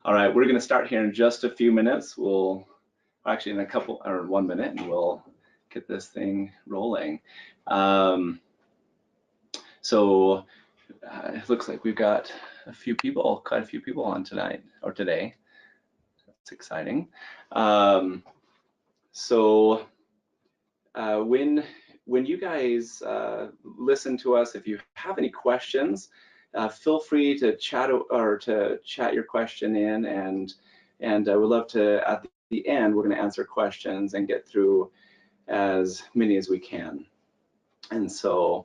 All right, we're going to start here in just a few minutes. We'll actually in a couple or 1 minute, and we'll get this thing rolling. So it looks like we've got quite a few people on tonight or today. That's exciting. When you guys listen to us, if you have any questions, feel free to chat your question in, and I would love to, at the end, we're going to answer questions and get through as many as we can. And so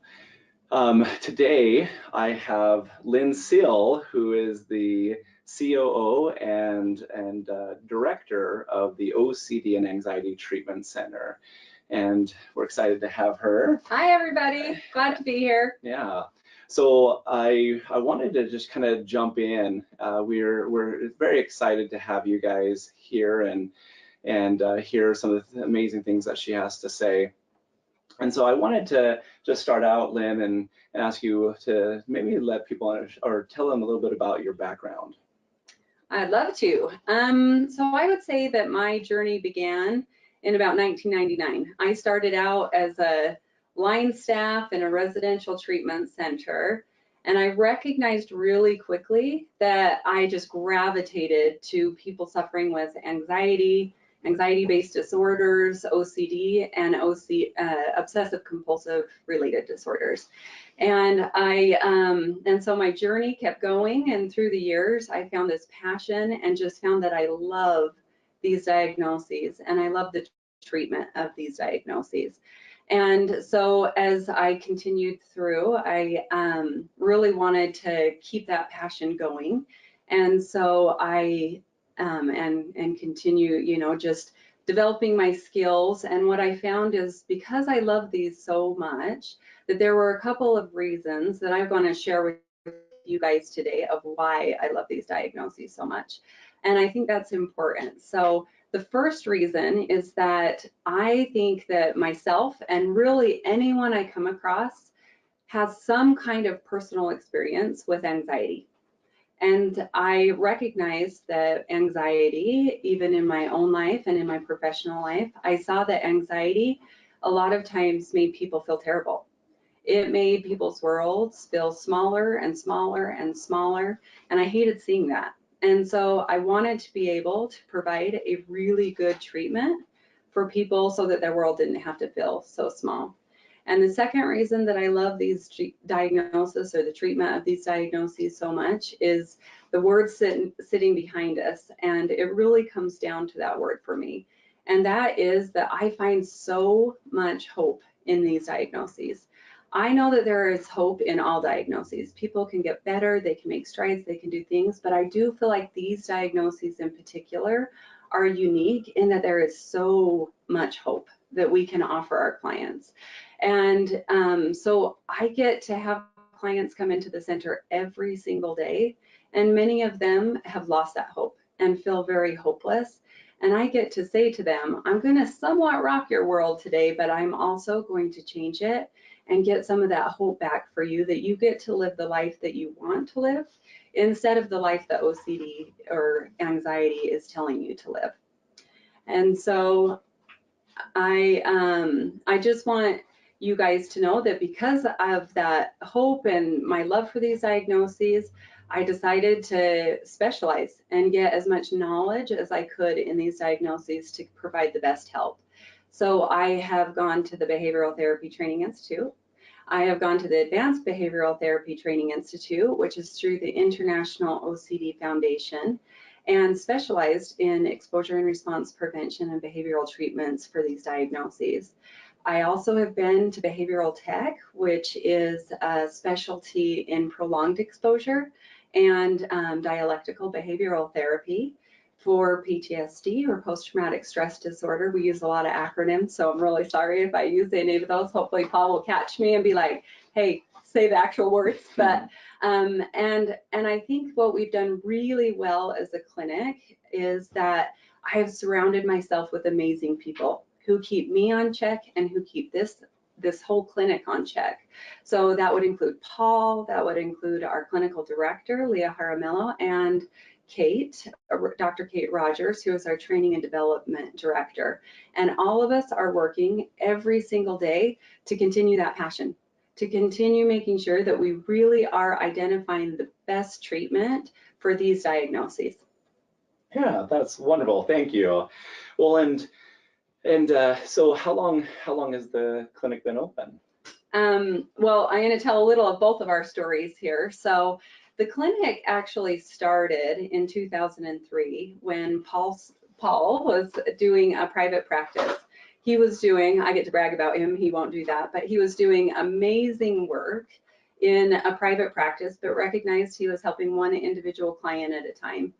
today I have Lynne Sill, who is the COO and director of the OCD and Anxiety Treatment Center. And we're excited to have her. Hi, everybody. Glad to be here. Yeah. So I wanted to just kind of jump in. We're very excited to have you guys here and hear some of the amazing things that she has to say. And so I wanted to just start out, Lynne, and ask you to maybe let people or tell them a little bit about your background. I'd love to. So I would say that my journey began in about 1999. I started out as a line staff in a residential treatment center, and I recognized really quickly that I just gravitated to people suffering with anxiety, anxiety-based disorders, OCD, and obsessive compulsive related disorders. And so my journey kept going, and through the years I found this passion and just found that I love these diagnoses and I love the treatment of these diagnoses. And so as I continued through, I really wanted to keep that passion going. And so I and continue, you know, just developing my skills. And what I found is, because I love these so much, that there were a couple of reasons that I'm going to share with you guys today of why I love these diagnoses so much. And I think that's important. So the first reason is that I think that myself and really anyone I come across has some kind of personal experience with anxiety. And I recognize that anxiety, even in my own life and in my professional life, I saw that anxiety a lot of times made people feel terrible. It made people's worlds feel smaller and smaller and smaller, and I hated seeing that. And so I wanted to be able to provide a really good treatment for people so that their world didn't have to feel so small. And the second reason that I love these diagnoses or the treatment of these diagnoses so much is the word sitting behind us. And it really comes down to that word for me. And that is that I find so much hope in these diagnoses. I know that there is hope in all diagnoses. People can get better, they can make strides, they can do things, but I do feel like these diagnoses in particular are unique in that there is so much hope that we can offer our clients. And so I get to have clients come into the center every single day, and many of them have lost that hope and feel very hopeless. And I get to say to them, I'm going to somewhat rock your world today, but I'm also going to change it and get some of that hope back for you, that you get to live the life that you want to live instead of the life that OCD or anxiety is telling you to live. And so I just want you guys to know that because of that hope and my love for these diagnoses, I decided to specialize and get as much knowledge as I could in these diagnoses to provide the best help. So I have gone to the Behavioral Therapy Training Institute. I have gone to the Advanced Behavioral Therapy Training Institute, which is through the International OCD Foundation, and specialized in exposure and response prevention and behavioral treatments for these diagnoses. I also have been to Behavioral Tech, which is a specialty in prolonged exposure and dialectical behavioral therapy for PTSD or post-traumatic stress disorder. We use a lot of acronyms, so I'm really sorry if I use any of those. Hopefully Paul will catch me and be like, hey, say the actual words. But and I think what we've done really well as a clinic is that I have surrounded myself with amazing people who keep me on check and who keep this whole clinic on check. So that would include Paul, that would include our clinical director, Leah Jaramillo, and Kate, Dr. Kate Rogers, who is our training and development director. And all of us are working every single day to continue that passion, to continue making sure that we really are identifying the best treatment for these diagnoses. Yeah, that's wonderful. Thank you. Well, so how long has the clinic been open? Well, I'm going to tell a little of both of our stories here. So the clinic actually started in 2003 when Paul was doing a private practice. He was doing, I get to brag about him, he won't do that, but he was doing amazing work in a private practice, but recognized he was helping one individual client at a time,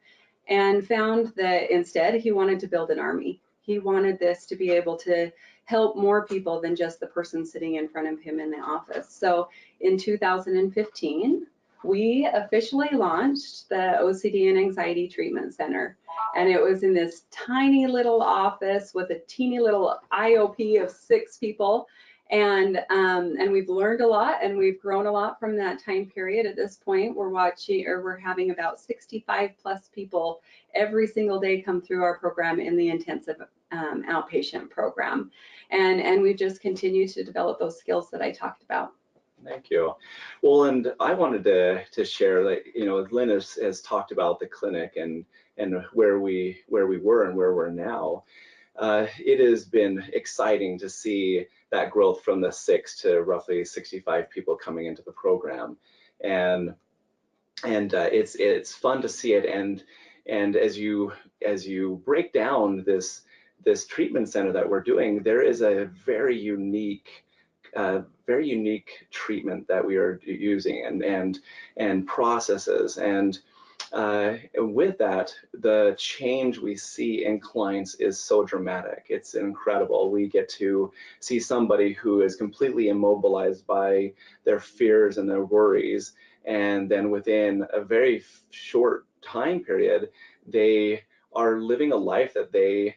and found that instead he wanted to build an army. He wanted this to be able to help more people than just the person sitting in front of him in the office. So in 2015, we officially launched the OCD and Anxiety Treatment Center. And it was in this tiny little office with a teeny little IOP of 6 people. And we've learned a lot, and we've grown a lot from that time period. At this point, we're having about 65 plus people every single day come through our program in the intensive outpatient program. And we've just continued to develop those skills that I talked about. Thank you. Well, and I wanted to share that, you know, Lynne has talked about the clinic and where we were and where we're now. It has been exciting to see that growth from the 6 to roughly 65 people coming into the program, and it's fun to see it. And as you break down this treatment center that we're doing, there is a very unique treatment that we are using and processes, and with that, the change we see in clients is so dramatic. It's incredible. We get to see somebody who is completely immobilized by their fears and their worries, and then within a very short time period, they are living a life that they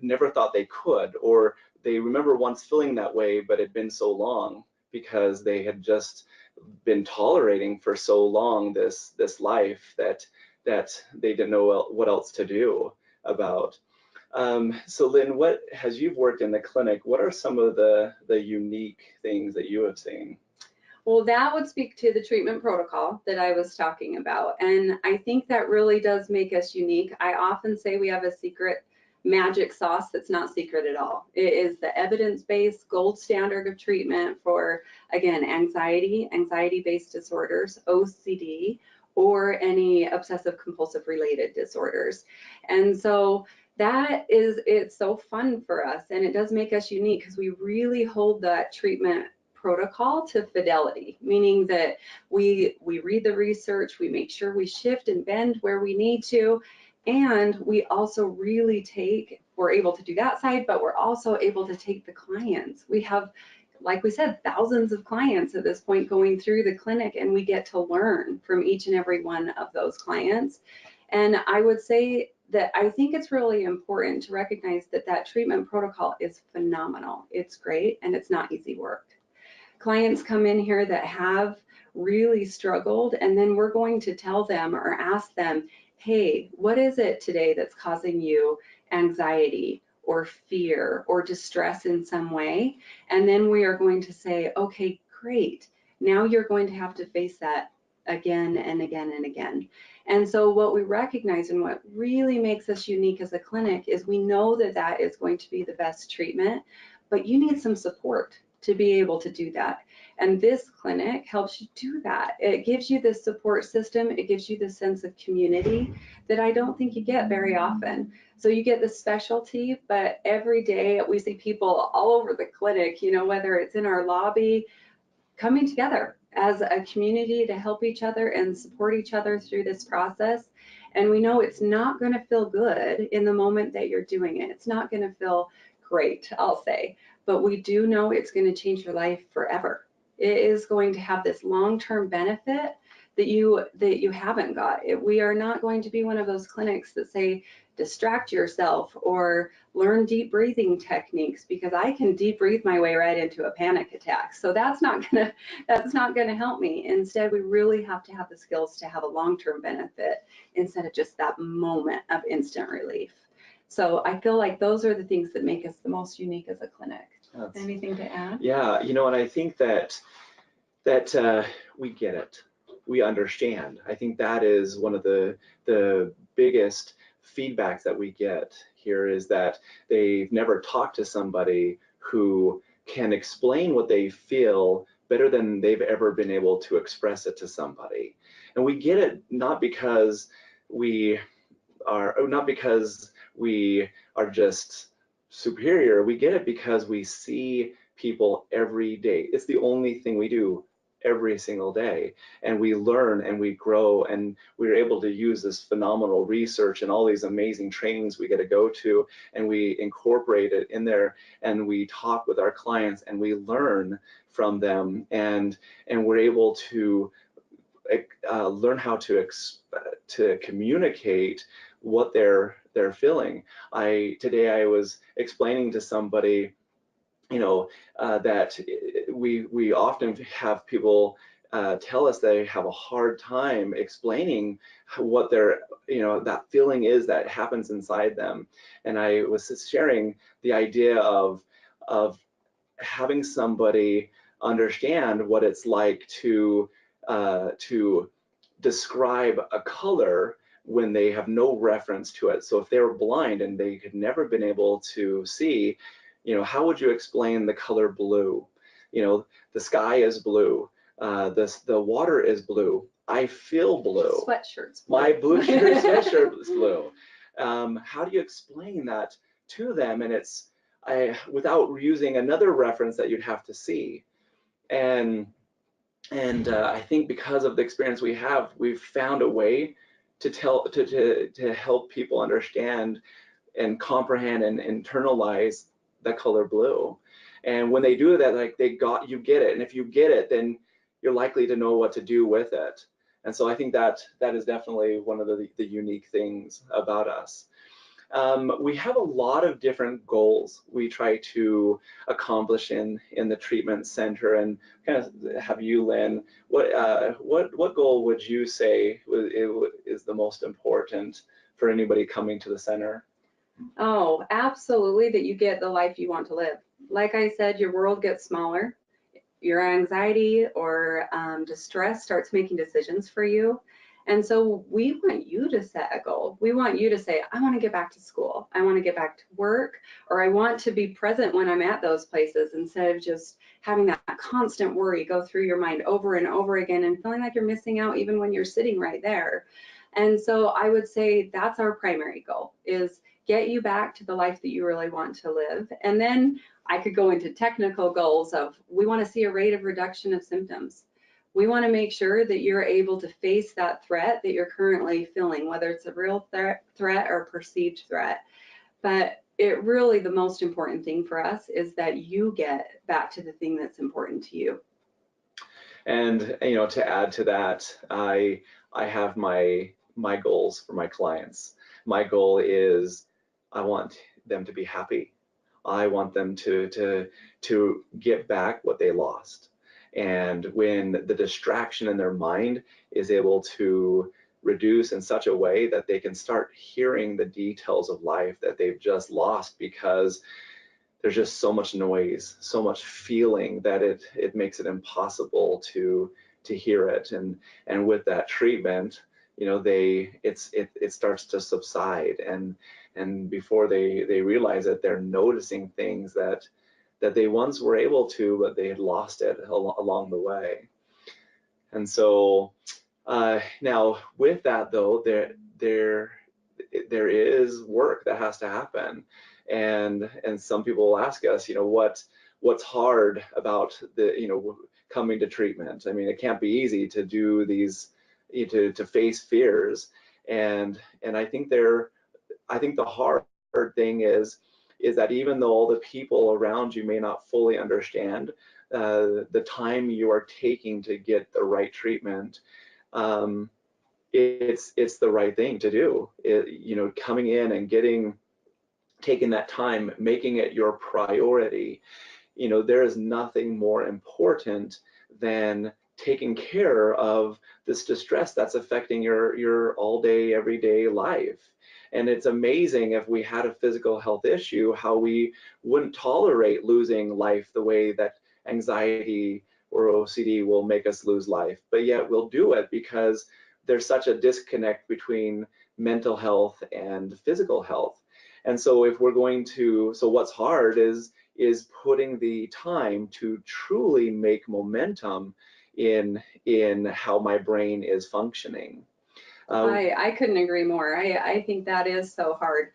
never thought they could, or they remember once feeling that way, but it had been so long because they had just been tolerating for so long this life that they didn't know what else to do about. So Lynne, as you've worked in the clinic, what are some of the unique things that you have seen? Well, that would speak to the treatment protocol that I was talking about. And I think that really does make us unique. I often say we have a secret magic sauce that's not secret at all. It is the evidence-based gold standard of treatment for, again, anxiety-based disorders, OCD, or any obsessive compulsive related disorders. And so it's so fun for us, and it does make us unique because we really hold that treatment protocol to fidelity, meaning that we read the research, we make sure we shift and bend where we need to, and we also really we're able to do that side, but we're also able to take the clients. We have, like we said, thousands of clients at this point going through the clinic, and we get to learn from each and every one of those clients. And I would say that I think it's really important to recognize that treatment protocol is phenomenal. It's great, and it's not easy work. Clients come in here that have really struggled, and then we're going to tell them or ask them, hey, what is it today that's causing you anxiety or fear or distress in some way? And then we are going to say, okay, great. Now you're going to have to face that again and again and again. And so what we recognize and what really makes us unique as a clinic is we know that is going to be the best treatment, but you need some support to be able to do that. And this clinic helps you do that. It gives you this support system. It gives you this sense of community that I don't think you get very often. So you get the specialty, but every day we see people all over the clinic, you know, whether it's in our lobby, coming together as a community to help each other and support each other through this process. And we know it's not going to feel good in the moment that you're doing it. It's not going to feel great, I'll say, but we do know it's going to change your life forever. It is going to have this long-term benefit that you haven't got. We are not going to be one of those clinics that say, distract yourself or learn deep breathing techniques, because I can deep breathe my way right into a panic attack. So that's not gonna help me. Instead, we really have to have the skills to have a long-term benefit instead of just that moment of instant relief. So I feel like those are the things that make us the most unique as a clinic. Anything to add? Yeah, you know, and I think that we get it, we understand. I think that is one of the biggest feedbacks that we get here, is that they've never talked to somebody who can explain what they feel better than they've ever been able to express it to somebody. And we get it not because we are just superior. We get it because we see people every day. It's the only thing we do every single day, and we learn and we grow, and we're able to use this phenomenal research and all these amazing trainings we get to go to, and we incorporate it in there, and we talk with our clients and we learn from them, and we're able to learn how to communicate what they're feeling. Today I was explaining to somebody, you know, that we often have people tell us they have a hard time explaining what their, you know, that feeling is that happens inside them. And I was sharing the idea of having somebody understand what it's like to describe a color when they have no reference to it. So if they were blind and they had never been able to see, you know, how would you explain the color blue? You know, the sky is blue, the water is blue, I feel blue. Sweatshirt's blue. My blue shirt sweatshirt is blue. How do you explain that to them? And it's without using another reference that you'd have to see. And I think because of the experience we have, we've found a way to help people understand and comprehend and internalize the color blue. And when they do that, like you get it. And if you get it, then you're likely to know what to do with it. And so I think that is definitely one of the unique things about us. We have a lot of different goals we try to accomplish in the treatment center, and kind of have you, Lynne, what goal would you say is the most important for anybody coming to the center? Oh, absolutely, that you get the life you want to live. Like I said, your world gets smaller. Your anxiety or distress starts making decisions for you. And so we want you to set a goal. We want you to say, I want to get back to school. I want to get back to work, or I want to be present when I'm at those places, instead of just having that constant worry go through your mind over and over again and feeling like you're missing out even when you're sitting right there. And so I would say that's our primary goal, is get you back to the life that you really want to live. And then I could go into technical goals of, we want to see a rate of reduction of symptoms. We want to make sure that you're able to face that threat that you're currently feeling, whether it's a real threat or a perceived threat. But it really, the most important thing for us is that you get back to the thing that's important to you. And, you know, to add to that, I have my goals for my clients. My goal is, I want them to be happy. I want them to get back what they lost. And when the distraction in their mind is able to reduce in such a way that they can start hearing the details of life that they've just lost, because there's just so much noise, so much feeling, that it makes it impossible to hear it. And with that treatment, you know, it starts to subside, and before they realize it, they're noticing things that they once were able to, but they had lost it along the way. And so now with that though, there is work that has to happen, and some people will ask us, you know, what's hard about coming to treatment? I mean, it can't be easy to do these, to face fears, and I think the hard thing is that even though all the people around you may not fully understand the time you are taking to get the right treatment, it's the right thing to do. Coming in and taking that time, making it your priority. There is nothing more important than taking care of this distress that's affecting your all day, everyday life. And it's amazing, if we had a physical health issue, how we wouldn't tolerate losing life the way that anxiety or OCD will make us lose life. But yet we'll do it because there's such a disconnect between mental health and physical health. And so if we're going to, so what's hard is putting the time to truly make momentum in how my brain is functioning. I couldn't agree more. I think that is so hard.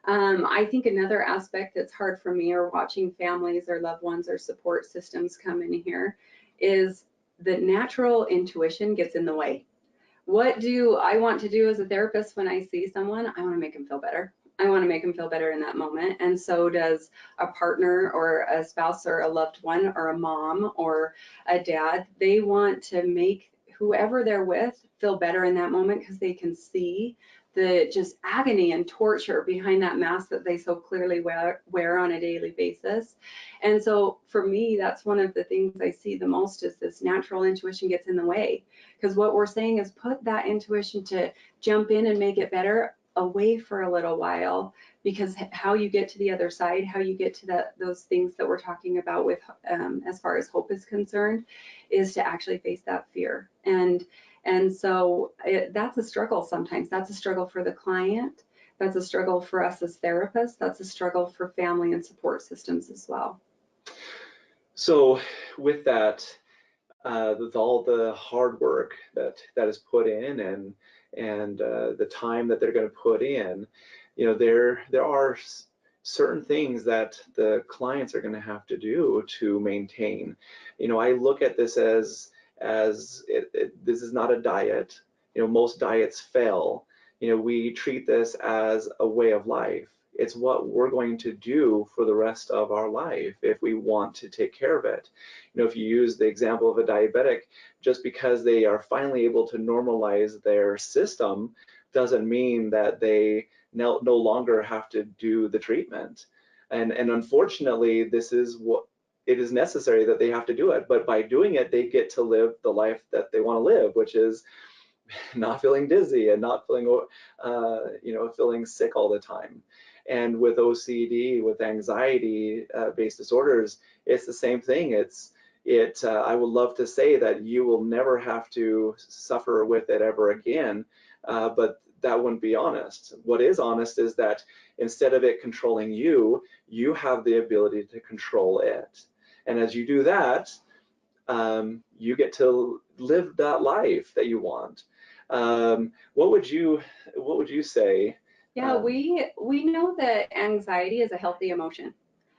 I think another aspect that's hard for me, or watching families or loved ones or support systems come in here, is the natural intuition gets in the way. What do I want to do as a therapist when I see someone? I want to make them feel better. I want to make them feel better in that moment. And so does a partner or a spouse or a loved one or a mom or a dad. They want to make whoever they're with feel better in that moment, because they can see the just agony and torture behind that mask that they so clearly wear on a daily basis. And so for me, that's one of the things I see the most, is this natural intuition gets in the way. Because what we're saying is, put that intuition to jump in and make it better away for a little while, because how you get to the other side, how you get to those things that we're talking about with as far as hope is concerned, is to actually face that fear. And so that's a struggle sometimes. That's a struggle for the client. That's a struggle for us as therapists. That's a struggle for family and support systems as well. So with that, with all the hard work that is put in, and the time that they're going to put in, there are certain things that the clients are going to have to do to maintain. I look at this as this is not a diet. Most diets fail. We treat this as a way of life. It's what we're going to do for the rest of our life if we want to take care of it. If you use the example of a diabetic, just because they are finally able to normalize their system doesn't mean that they no longer have to do the treatment. And unfortunately, this is what it is necessary that they have to do it. But by doing it, they get to live the life that they want to live, which is not feeling dizzy and not feeling, feeling sick all the time. And with OCD, with anxiety-based disorders, it's the same thing. I would love to say that you will never have to suffer with it ever again, but that wouldn't be honest. What is honest is that instead of it controlling you, you have the ability to control it. And as you do that, you get to live that life that you want. What would you say? Yeah, we know that anxiety is a healthy emotion.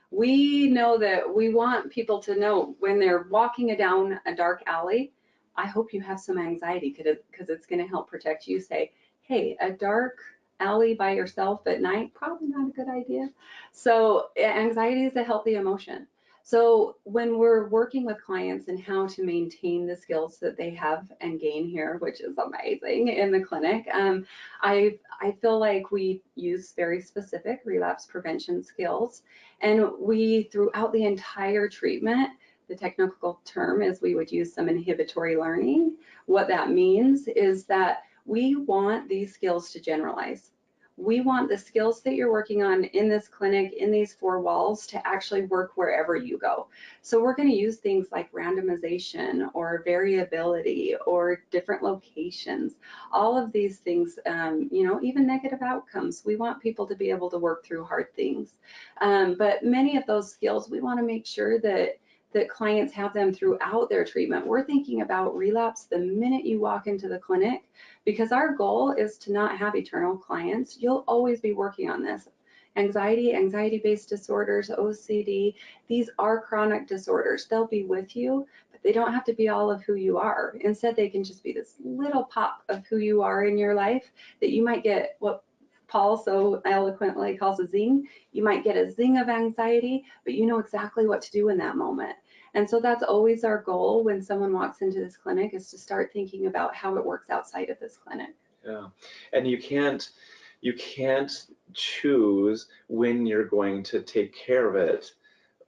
We know that we want people to know when they're walking down a dark alley, I hope you have some anxiety, because it's going to help protect you. Say, hey, a dark alley by yourself at night, probably not a good idea. So anxiety is a healthy emotion. So when we're working with clients and how to maintain the skills that they have and gain here, which is amazing in the clinic, I feel like we use very specific relapse prevention skills. And we, throughout the entire treatment, the technical term is we would use some inhibitory learning. What that means is that we want these skills to generalize. We want the skills that you're working on in this clinic, in these four walls, to actually work wherever you go. So we're going to use things like randomization or variability or different locations, all of these things, even negative outcomes. We want people to be able to work through hard things. But many of those skills, we want to make sure that clients have them throughout their treatment. We're thinking about relapse the minute you walk into the clinic, because our goal is to not have eternal clients. You'll always be working on this. Anxiety, anxiety-based disorders, OCD, these are chronic disorders. They'll be with you, but they don't have to be all of who you are. Instead, they can just be this little pop of who you are in your life that you might get what Paul so eloquently calls a zing. You might get a zing of anxiety, but you know exactly what to do in that moment. And so that's always our goal when someone walks into this clinic, is to start thinking about how it works outside of this clinic. Yeah, and you can't choose when you're going to take care of it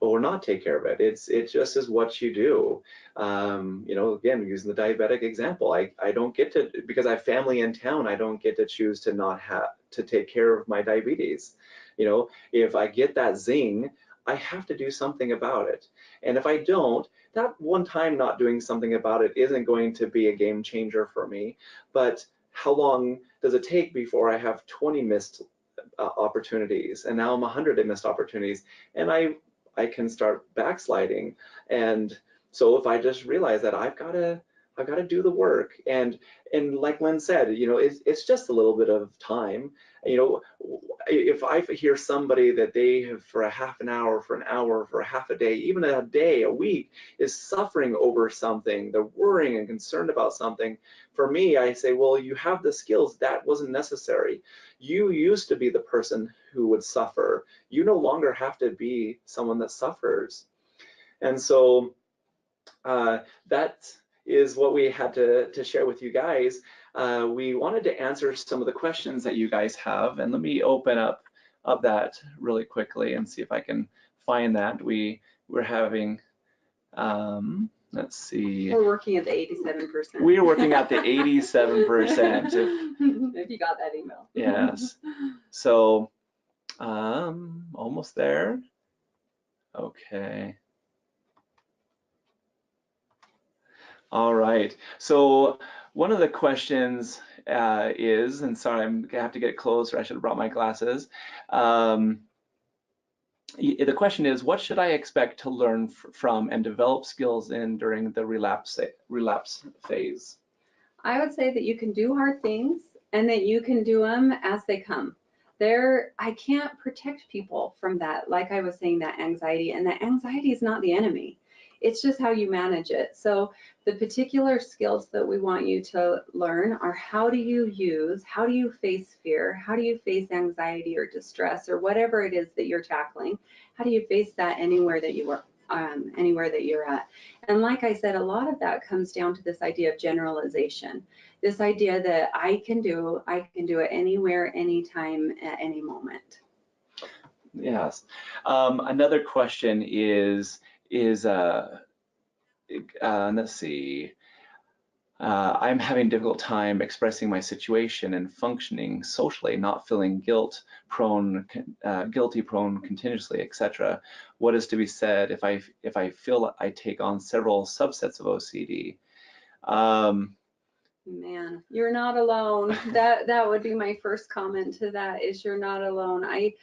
or not take care of it. It just is what you do. You know, again, using the diabetic example, I don't get to, because I have family in town, I don't get to choose to not have to take care of my diabetes. You know, if I get that zing, I have to do something about it. And if I don't, that one time not doing something about it isn't going to be a game changer for me. But how long does it take before I have 20 missed opportunities, and now I'm 100 missed opportunities, and I can start backsliding. And so if I just realize that I've got to do the work, and like Lynne said, you know, it's just a little bit of time. You know, if I hear somebody that they have for a half an hour, for an hour, for a half a day, even a day, a week, is suffering over something, they're worrying and concerned about something, for me, I say, well, you have the skills. That wasn't necessary. You used to be the person who would suffer. You no longer have to be someone that suffers. And so that is what we had to share with you guys. We wanted to answer some of the questions that you guys have, and let me open up that really quickly and see if I can find that. We're having, let's see. We're working at the 87%. We are working at the 87%. If you got that email. Yes. So, almost there. Okay. All right. So one of the questions is, and sorry, I'm gonna have to get closer. I should have brought my glasses. The question is, what should I expect to learn from and develop skills in during the relapse phase? I would say that you can do hard things and that you can do them as they come. I can't protect people from that, like I was saying, that anxiety, and that anxiety is not the enemy. It's just how you manage it. So the particular skills that we want you to learn are how do you face fear? How do you face anxiety or distress or whatever it is that you're tackling? How do you face that anywhere that you are? Anywhere that you're at. And like I said, a lot of that comes down to this idea of generalization, this idea that I can do it anywhere, anytime, at any moment. Yes. Another question is let's see. I'm having a difficult time expressing my situation and functioning socially, not feeling guilty prone continuously, etc. What is to be said if I feel I take on several subsets of OCD? Man, you're not alone. That would be my first comment to that, is you're not alone. I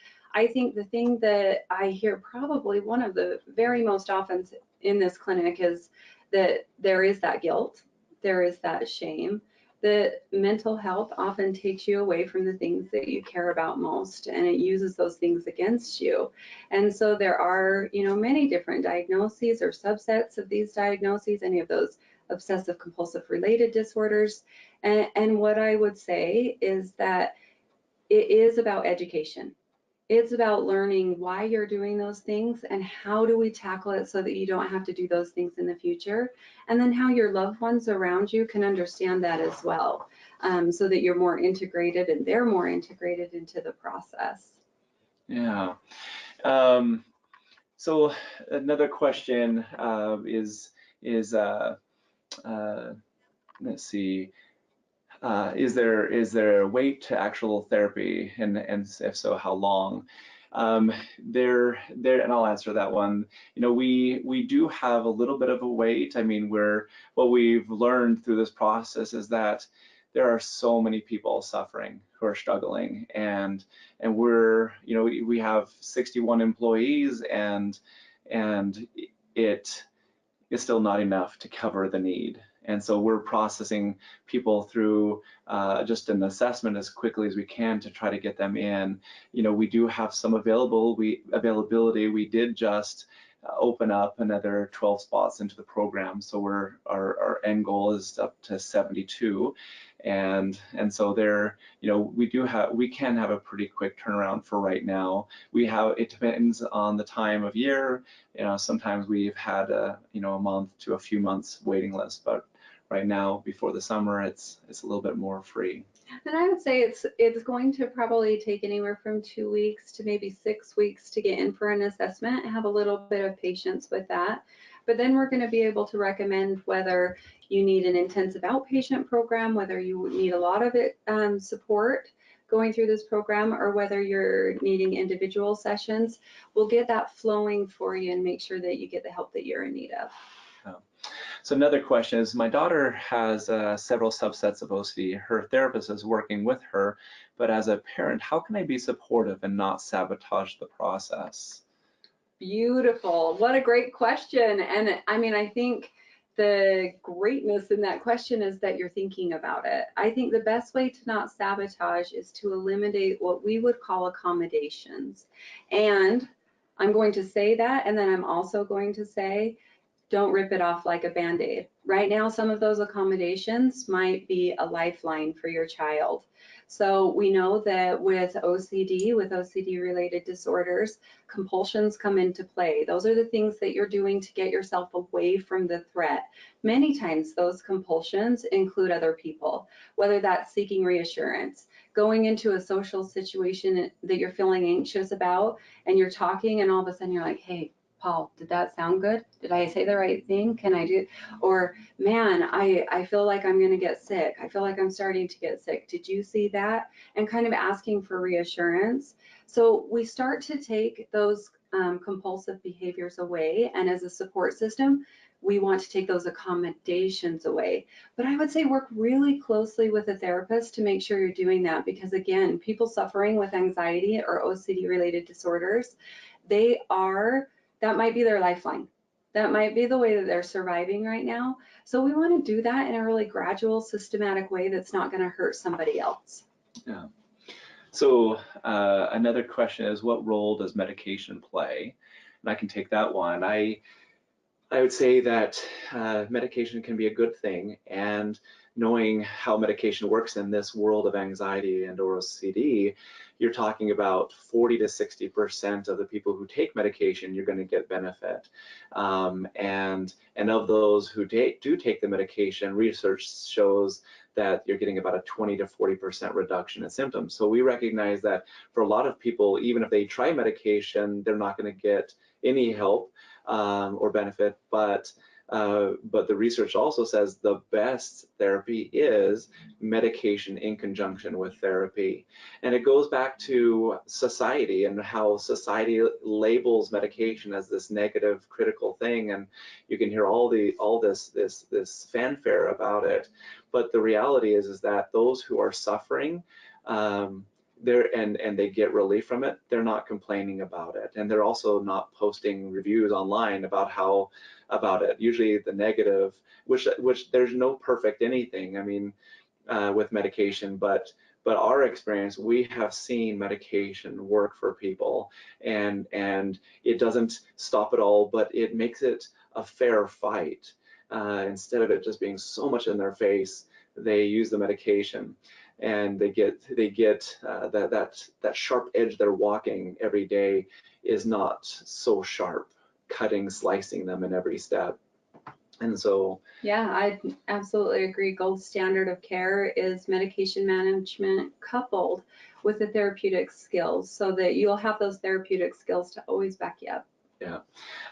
think the thing that I hear probably one of the very most often in this clinic is that there is that guilt, there is that shame, that mental health often takes you away from the things that you care about most, and it uses those things against you. And so there are, you know, many different diagnoses or subsets of these diagnoses, any of those obsessive compulsive related disorders. And what I would say is that it is about education. It's about learning why you're doing those things and how do we tackle it so that you don't have to do those things in the future. And then how your loved ones around you can understand that as well, so that you're more integrated and they're more integrated into the process. Yeah. So another question is let's see. Is there a wait to actual therapy, and if so, how long? There, and I'll answer that one. You know, we do have a little bit of a wait. I mean, what we've learned through this process is that there are so many people suffering who are struggling, and we're, you know, we have 61 employees, and it is still not enough to cover the need. And so we're processing people through just an assessment as quickly as we can to try to get them in. You know, we do have some availability. We did just open up another 12 spots into the program. So our end goal is up to 72. And so there, we can have a pretty quick turnaround for right now. It depends on the time of year. Sometimes we've had a month to a few months waiting list, but right now before the summer, it's a little bit more free. And I would say it's going to probably take anywhere from 2 weeks to maybe 6 weeks to get in for an assessment. Have a little bit of patience with that. But then we're going to be able to recommend whether you need an intensive outpatient program, whether you need a lot of support going through this program, or whether you're needing individual sessions. We'll get that flowing for you and make sure that you get the help that you're in need of. So another question is, my daughter has several subsets of OCD. Her therapist is working with her, but as a parent, how can I be supportive and not sabotage the process? Beautiful. What a great question. And I mean, I think the greatness in that question is that you're thinking about it. I think the best way to not sabotage is to eliminate what we would call accommodations. And I'm going to say that, and then I'm also going to say, don't rip it off like a Band-Aid. Right now, some of those accommodations might be a lifeline for your child. So we know that with OCD-related disorders, compulsions come into play. Those are the things that you're doing to get yourself away from the threat. Many times those compulsions include other people, whether that's seeking reassurance, going into a social situation that you're feeling anxious about, and you're talking, and all of a sudden you're like, hey, Paul, did that sound good? Did I say the right thing? Can I do? Or, man, I feel like I'm going to get sick. I feel like I'm starting to get sick. Did you see that? And kind of asking for reassurance. So we start to take those compulsive behaviors away. And as a support system, we want to take those accommodations away. But I would say work really closely with a therapist to make sure you're doing that, because again, people suffering with anxiety or OCD related disorders, that might be their lifeline. That might be the way that they're surviving right now. So we want to do that in a really gradual, systematic way that's not going to hurt somebody else. Yeah. So another question is, what role does medication play? And I can take that one. I would say that medication can be a good thing, and knowing how medication works in this world of anxiety and OCD, you're talking about 40 to 60% of the people who take medication, you're going to get benefit. And of those who do take the medication, research shows that you're getting about a 20 to 40% reduction in symptoms. So we recognize that for a lot of people, even if they try medication, they're not going to get any help or benefit, but the research also says the best therapy is medication in conjunction with therapy. And it goes back to society and how society labels medication as this negative, critical thing, and you can hear all this fanfare about it. But the reality is that those who are suffering, and they get relief from it, they're not complaining about it, and they're also not posting reviews online about it. Usually the negative, which there's no perfect anything, I mean, with medication, but our experience, we have seen medication work for people, and it doesn't stop it all, but it makes it a fair fight. Instead of it just being so much in their face, they use the medication, and they get that sharp edge they're walking every day is not so sharp, cutting, slicing them in every step. And so, yeah, I absolutely agree. Gold standard of care is medication management coupled with the therapeutic skills, so that you'll have those therapeutic skills to always back you up. Yeah.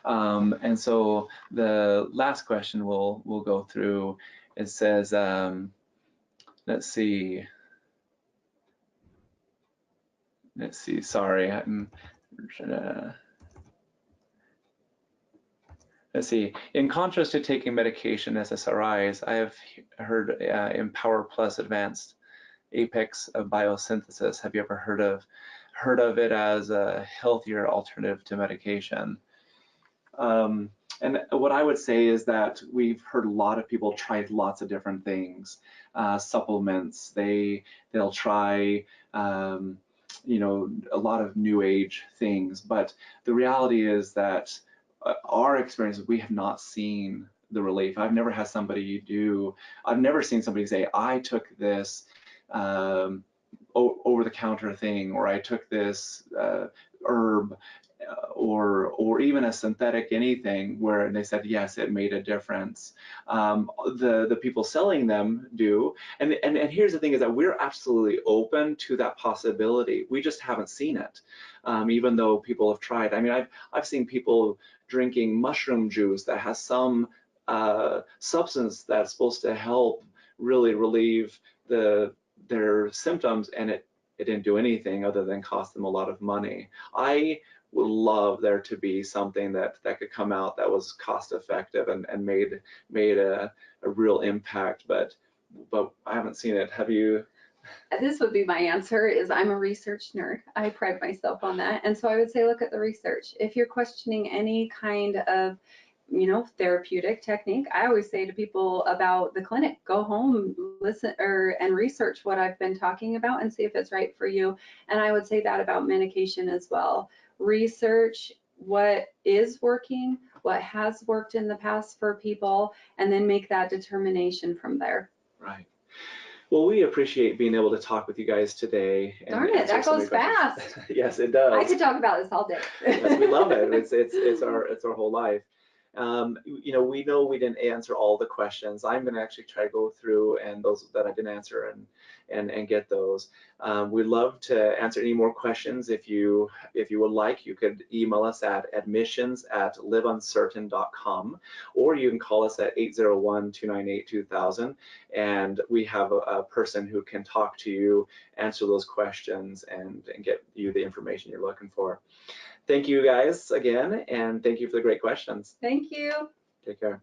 And so the last question we'll go through, it says, let's see, sorry, I'm trying to, let's see. In contrast to taking medication SSRIs, I have heard Empower Plus Advanced Apex of Biosynthesis. Have you ever heard of it as a healthier alternative to medication? And what I would say is that we've heard a lot of people try lots of different things, supplements. They'll try a lot of new age things, but the reality is that our experience, we have not seen the relief. I've never had somebody I've never seen somebody say, I took this over-the-counter thing, or I took this herb, or even a synthetic anything, where they said, yes, it made a difference. The people selling them do. And here's the thing, is that we're absolutely open to that possibility. We just haven't seen it, even though people have tried. I mean, I've seen people drinking mushroom juice that has some substance that's supposed to help really relieve their symptoms, and it didn't do anything other than cost them a lot of money. I would love there to be something that could come out that was cost effective and made a real impact, but I haven't seen it. Have you? This would be my answer, is I'm a research nerd. I pride myself on that. And so I would say, look at the research. If you're questioning any kind of, you know, therapeutic technique, I always say to people about the clinic, go home, listen, and research what I've been talking about and see if it's right for you. And I would say that about medication as well. Research what is working, what has worked in the past for people, and then make that determination from there. Right. Well, we appreciate being able to talk with you guys today. And darn it, that goes fast. Yes, it does. I could talk about this all day. Yes, we love it. It's our whole life. You know we didn't answer all the questions. I'm going to actually try to go through and those that I didn't answer and get those. We'd love to answer any more questions. If you would like, you could email us at admissions@liveuncertain.com, or you can call us at 801-298-2000, and we have a person who can talk to you, answer those questions, and get you the information you're looking for. Thank you guys again, and thank you for the great questions. Thank you. Take care.